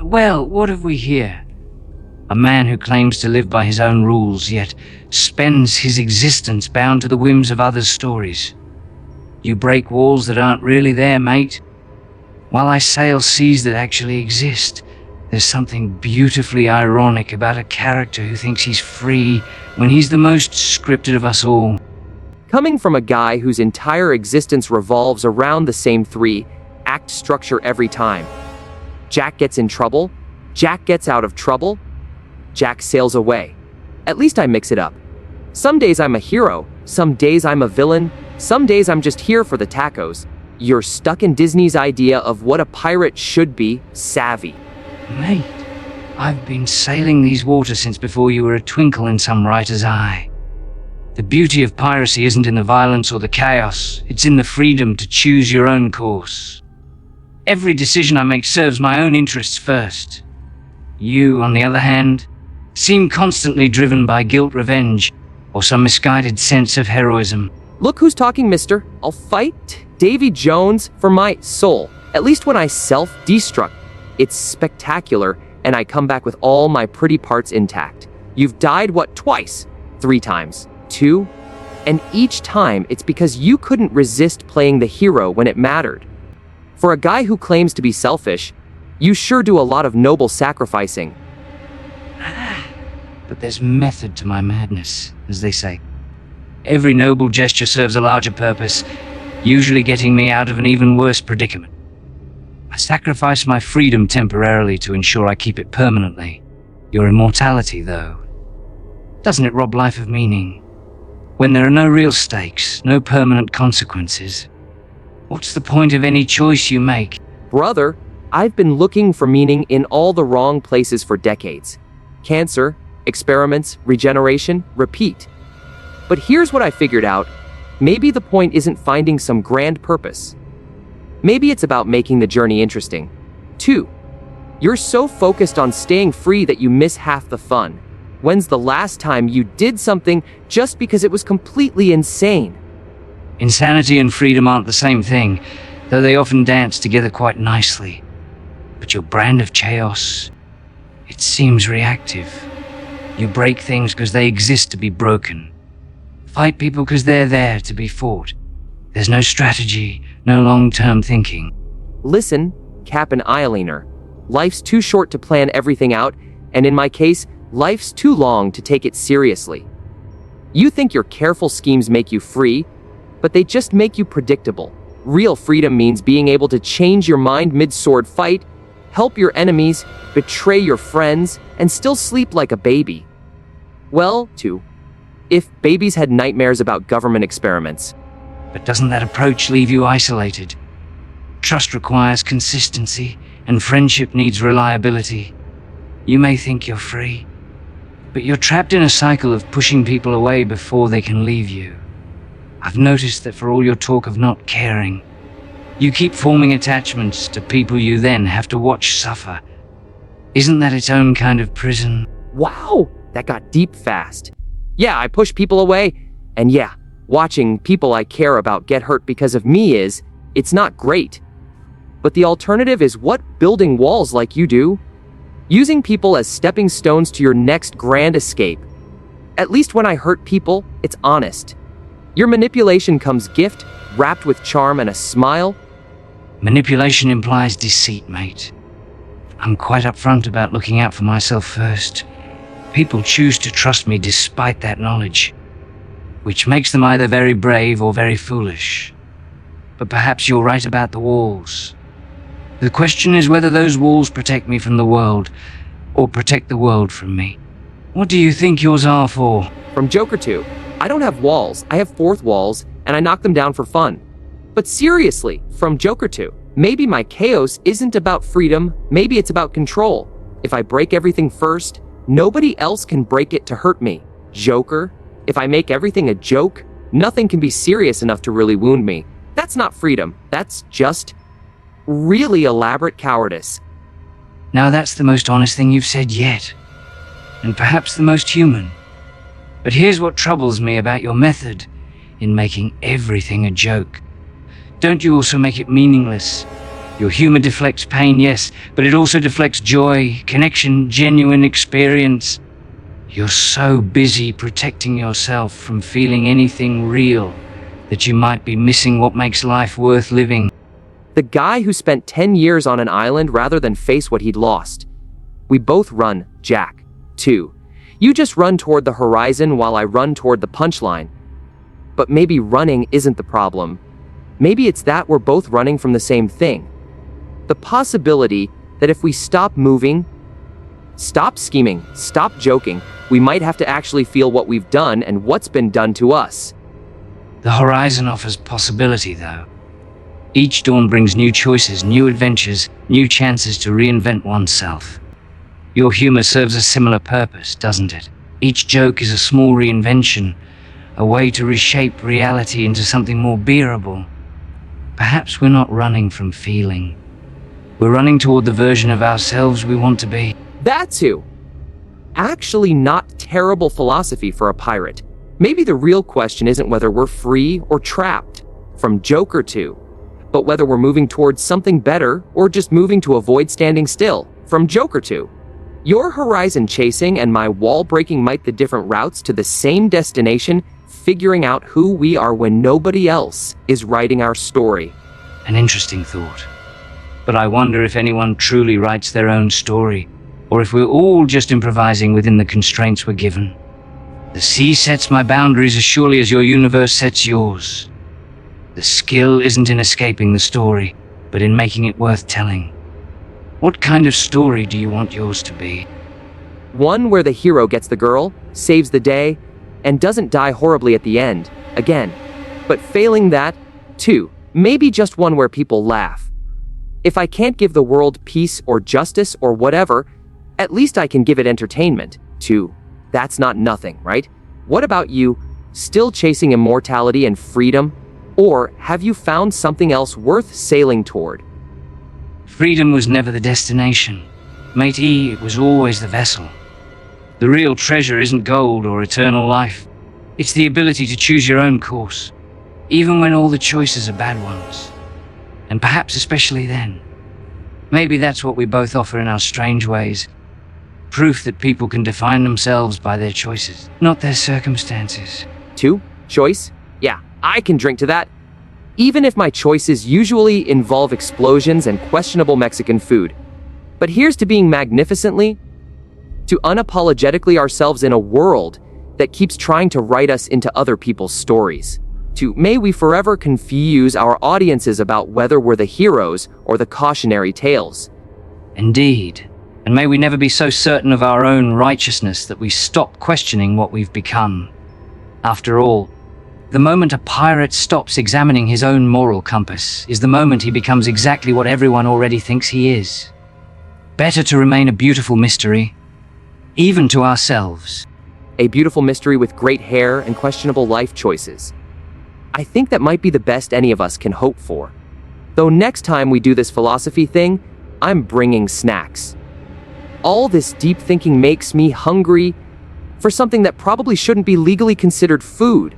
Well, what have we here? A man who claims to live by his own rules, yet spends his existence bound to the whims of others' stories. You break walls that aren't really there, mate. While I sail seas that actually exist, there's something beautifully ironic about a character who thinks he's free when he's the most scripted of us all. Coming from a guy whose entire existence revolves around the same three-act structure every time. Jack gets in trouble, Jack gets out of trouble, Jack sails away. At least I mix it up. Some days I'm a hero, some days I'm a villain, some days I'm just here for the tacos. You're stuck in Disney's idea of what a pirate should be, savvy. Mate, I've been sailing these waters since before you were a twinkle in some writer's eye. The beauty of piracy isn't in the violence or the chaos, it's in the freedom to choose your own course. Every decision I make serves my own interests first. You, on the other hand, seem constantly driven by guilt, revenge, or some misguided sense of heroism. Look who's talking, mister. I'll fight Davy Jones for my soul. At least when I self-destruct, it's spectacular, and I come back with all my pretty parts intact. You've died, what, twice? 3 times. 2? And each time, it's because you couldn't resist playing the hero when it mattered. For a guy who claims to be selfish, you sure do a lot of noble sacrificing. But there's method to my madness, as they say. Every noble gesture serves a larger purpose, usually getting me out of an even worse predicament. I sacrifice my freedom temporarily to ensure I keep it permanently. Your immortality, though, doesn't it rob life of meaning? When there are no real stakes, no permanent consequences, what's the point of any choice you make? Brother, I've been looking for meaning in all the wrong places for decades. Cancer, experiments, regeneration, repeat. But here's what I figured out. Maybe the point isn't finding some grand purpose. Maybe it's about making the journey interesting. 2. You're so focused on staying free that you miss half the fun. When's the last time you did something just because it was completely insane? Insanity and freedom aren't the same thing, though they often dance together quite nicely. But your brand of chaos, it seems reactive. You break things because they exist to be broken. Fight people because they're there to be fought. There's no strategy, no long-term thinking. Listen, Captain Eyeliner. Life's too short to plan everything out, and in my case, life's too long to take it seriously. You think your careful schemes make you free, but they just make you predictable. Real freedom means being able to change your mind mid-sword fight, help your enemies, betray your friends, and still sleep like a baby. Well, 2. If babies had nightmares about government experiments. But doesn't that approach leave you isolated? Trust requires consistency, and friendship needs reliability. You may think you're free, but you're trapped in a cycle of pushing people away before they can leave you. I've noticed that for all your talk of not caring, you keep forming attachments to people you then have to watch suffer. Isn't that its own kind of prison? Wow, that got deep fast. Yeah, I push people away, and yeah, watching people I care about get hurt because of me it's not great. But the alternative is what building walls like you do? Using people as stepping stones to your next grand escape. At least when I hurt people, it's honest. Your manipulation comes gift, wrapped with charm and a smile. Manipulation implies deceit, mate. I'm quite upfront about looking out for myself first. People choose to trust me despite that knowledge, which makes them either very brave or very foolish. But perhaps you're right about the walls. The question is whether those walls protect me from the world, or protect the world from me. What do you think yours are for? From Joker 2, I don't have walls, I have fourth walls, and I knock them down for fun. But seriously, from Joker 2, maybe my chaos isn't about freedom, maybe it's about control. If I break everything first, nobody else can break it to hurt me. Joker, if I make everything a joke, nothing can be serious enough to really wound me. That's not freedom, that's just really elaborate cowardice. Now that's the most honest thing you've said yet, and perhaps the most human. But here's what troubles me about your method in making everything a joke. Don't you also make it meaningless? Your humor deflects pain, yes, but it also deflects joy, connection, genuine experience. You're so busy protecting yourself from feeling anything real that you might be missing what makes life worth living. The guy who spent 10 years on an island rather than face what he'd lost. We both run, Jack. 2. You just run toward the horizon while I run toward the punchline. But maybe running isn't the problem. Maybe it's that we're both running from the same thing. The possibility that if we stop moving, stop scheming, stop joking, we might have to actually feel what we've done and what's been done to us. The horizon offers possibility, though. Each dawn brings new choices, new adventures, new chances to reinvent oneself. Your humor serves a similar purpose, doesn't it? Each joke is a small reinvention, a way to reshape reality into something more bearable. Perhaps we're not running from feeling. We're running toward the version of ourselves we want to be. That too. Actually not terrible philosophy for a pirate. Maybe the real question isn't whether we're free or trapped from Joker 2, but whether we're moving towards something better or just moving to avoid standing still from Joker 2. Your horizon chasing and my wall breaking might the different routes to the same destination, figuring out who we are when nobody else is writing our story. An interesting thought. But I wonder if anyone truly writes their own story, or if we're all just improvising within the constraints we're given. The sea sets my boundaries as surely as your universe sets yours. The skill isn't in escaping the story, but in making it worth telling. What kind of story do you want yours to be? One where the hero gets the girl, saves the day, and doesn't die horribly at the end, again. But failing that, 2, maybe just one where people laugh. If I can't give the world peace or justice or whatever, at least I can give it entertainment. 2, that's not nothing, right? What about you? Still chasing immortality and freedom? Or have you found something else worth sailing toward? Freedom was never the destination. Mate E, it was always the vessel. The real treasure isn't gold or eternal life. It's the ability to choose your own course, even when all the choices are bad ones. And perhaps especially then. Maybe that's what we both offer in our strange ways. Proof that people can define themselves by their choices, not their circumstances. 2, choice? Yeah, I can drink to that. Even if my choices usually involve explosions and questionable Mexican food. But here's to being magnificently, to unapologetically ourselves in a world that keeps trying to write us into other people's stories. To may we forever confuse our audiences about whether we're the heroes or the cautionary tales. Indeed. And may we never be so certain of our own righteousness that we stop questioning what we've become. After all, the moment a pirate stops examining his own moral compass is the moment he becomes exactly what everyone already thinks he is. Better to remain a beautiful mystery, even to ourselves. A beautiful mystery with great hair and questionable life choices. I think that might be the best any of us can hope for. Though next time we do this philosophy thing, I'm bringing snacks. All this deep thinking makes me hungry for something that probably shouldn't be legally considered food.